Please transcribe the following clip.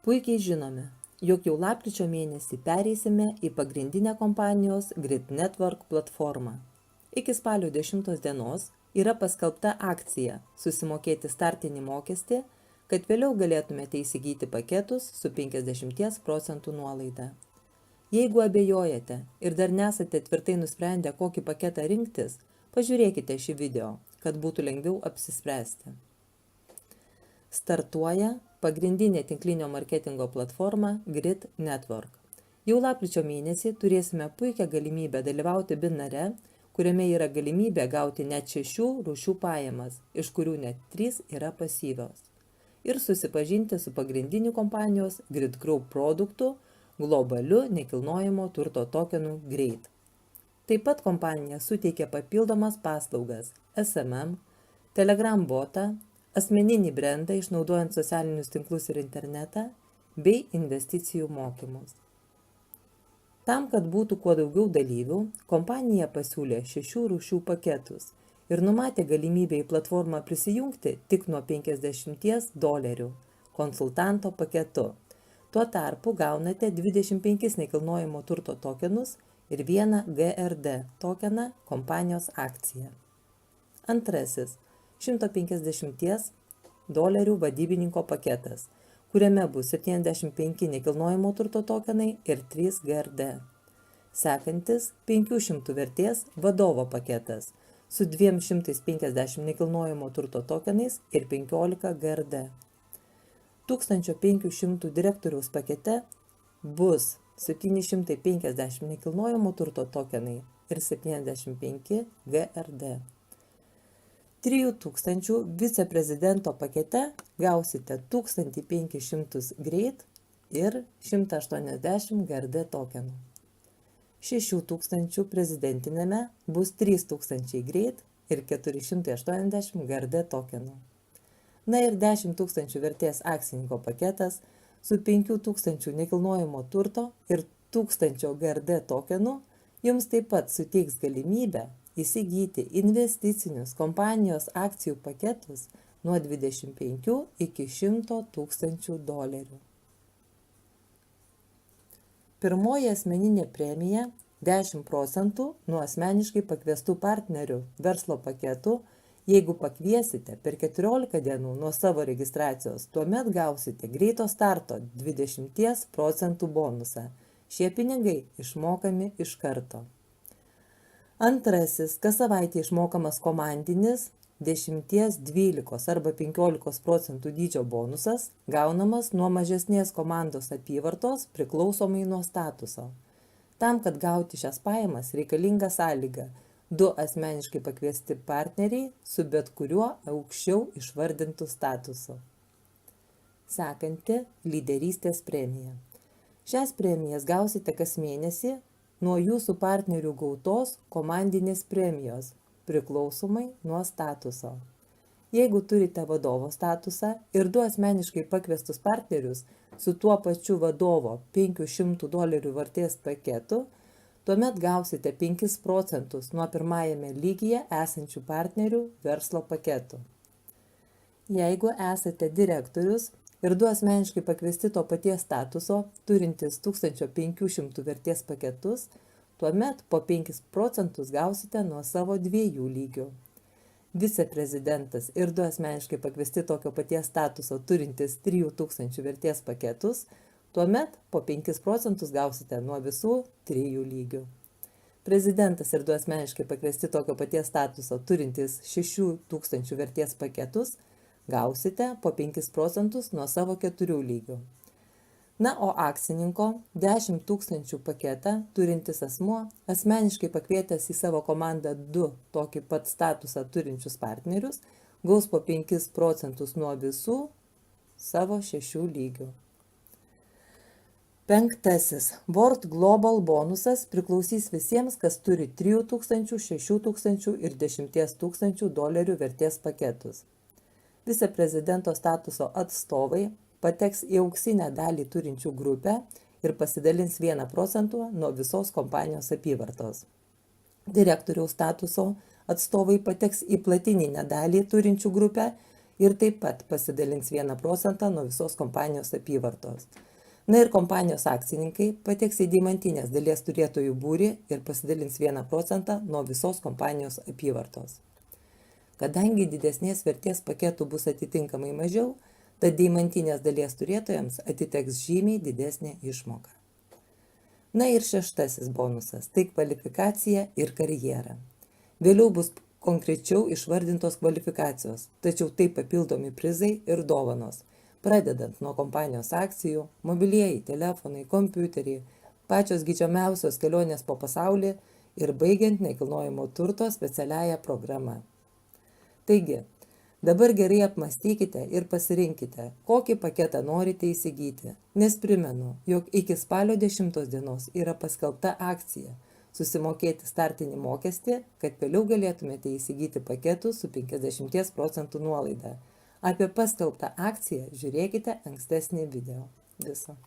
Puikiai žinome, jog jau lapkričio mėnesį pereisime į pagrindinę kompanijos Grid Network platformą. Iki spalio 10 dienos yra paskelbta akcija susimokėti startinį mokestį, kad vėliau galėtumėte įsigyti paketus su 50% nuolaida. Jeigu abejojate ir dar nesate tvirtai nusprendę, kokį paketą rinktis, pažiūrėkite šį video, kad būtų lengviau apsispręsti. Startuoja pagrindinė tinklinio marketingo platforma Grid Network. Jau lapkričio mėnesį turėsime puikią galimybę dalyvauti binare, kuriame yra galimybė gauti net 6 rūšių pajamas, iš kurių net 3 yra pasyvios. Ir susipažinti su pagrindiniu kompanijos Grid Group produktu globaliu nekilnojamo turto tokenu GREAT. Taip pat kompanija suteikia papildomas paslaugas SMM, Telegram botą, asmeninį brendą išnaudojant socialinius tinklus ir internetą bei investicijų mokymus. Tam, kad būtų kuo daugiau dalyvių, kompanija pasiūlė 6 rūšių paketus ir numatė galimybę į platformą prisijungti tik nuo $50 konsultanto paketu. Tuo tarpu gaunate 25 nekilnojamo turto tokenus ir 1 GRD tokeną kompanijos akciją. Antrasis $150 vadybininko paketas, kuriame bus 75 nekilnojamo turto tokenai ir 3 GRD. Sekantis 500 vertės vadovo paketas su 250 nekilnojamo turto tokenais ir 15 GRD. 1500 direktoriaus pakete bus 750 nekilnojamo turto tokenai ir 75 GRD. 3000 viceprezidento pakete gausite 1500 GREAT ir 180 GRD tokenų. 6000 prezidentinėme bus 3000 GREAT ir 480 GRD tokenų. Na ir 10 000 vertės akcininko paketas su 5000 nekilnojamo turto ir 1000 GRD tokenų jums taip pat suteiks galimybę įsigyti investicinius kompanijos akcijų paketus nuo 25 iki $100 000. Pirmoji asmeninė premija 10% nuo asmeniškai pakviestų partnerių verslo paketų. Jeigu pakviesite per 14 dienų nuo savo registracijos, tuomet gausite greito starto 20% bonusą. Šie pinigai išmokami iš karto. Antrasis, kas savaitę išmokamas komandinis 10, 12 arba 15% dydžio bonusas gaunamas nuo mažesnės komandos apyvartos priklausomai nuo statuso. Tam, kad gauti šias pajamas, reikalinga sąlyga 2 asmeniškai pakviesti partneriai su bet kuriuo aukščiau išvardintų statusu. Sekanti lyderystės premija. Šias premijas gausite kas mėnesį nuo jūsų partnerių gautos komandinės premijos, priklausomai nuo statuso. Jeigu turite vadovo statusą ir 2 asmeniškai pakviestus partnerius su tuo pačiu vadovo $500 vertės paketu, tuomet gausite 5% nuo pirmajame lygyje esančių partnerių verslo paketų. Jeigu esate direktorius ir 2 asmeniškai pakviesti to paties statuso, turintis 1500 vertės paketus, tuomet po 5% gausite nuo savo 2 lygių. Viceprezidentas ir 2 asmeniškai pakviesti tokio paties statuso, turintis 3000 vertės paketus, tuomet po 5% gausite nuo visų 3 lygių. Prezidentas ir 2 asmeniškai pakviesti tokio paties statuso, turintis 6000 vertės paketus, gausite po 5% nuo savo 4 lygių. Na, o akcininko 10 000 paketą turintis asmuo, asmeniškai pakvietęs į savo komandą 2 tokį pat statusą turinčius partnerius, gaus po 5% nuo visų savo 6 lygių. Penktasis. World Global bonusas priklausys visiems, kas turi 3000, 6000 ir $10 000 vertės paketus. Viceprezidento statuso atstovai pateks į auksinę dalį turinčių grupę ir pasidalins 1% nuo visos kompanijos apyvartos. Direktoriaus statuso atstovai pateks į platininę dalį turinčių grupę ir taip pat pasidalins 1% nuo visos kompanijos apyvartos. Na ir kompanijos akcininkai pateks į deimantinės dalies turėtojų būrį ir pasidalins 1% nuo visos kompanijos apyvartos. Kadangi didesnės vertės paketų bus atitinkamai mažiau, tad deimantinės dalies turėtojams atiteks žymiai didesnė išmoka. Na ir 6. bonusas – tai kvalifikacija ir karjera. Vėliau bus konkrečiau išvardintos kvalifikacijos, tačiau tai papildomi prizai ir dovanos, pradedant nuo kompanijos akcijų, mobilieji telefonai, kompiuteriai, pačios geidžiamiausios kelionės po pasaulį ir baigiant nekilnojamo turto specialiąją programą. Taigi, dabar gerai apmąstykite ir pasirinkite, kokį paketą norite įsigyti, nes primenu, jog iki spalio 10 dienos yra paskelbta akcija susimokėti startinį mokestį, kad vėliau galėtumėte įsigyti paketų su 50% nuolaida. Apie paskelbtą akciją žiūrėkite ankstesnį video. Viso.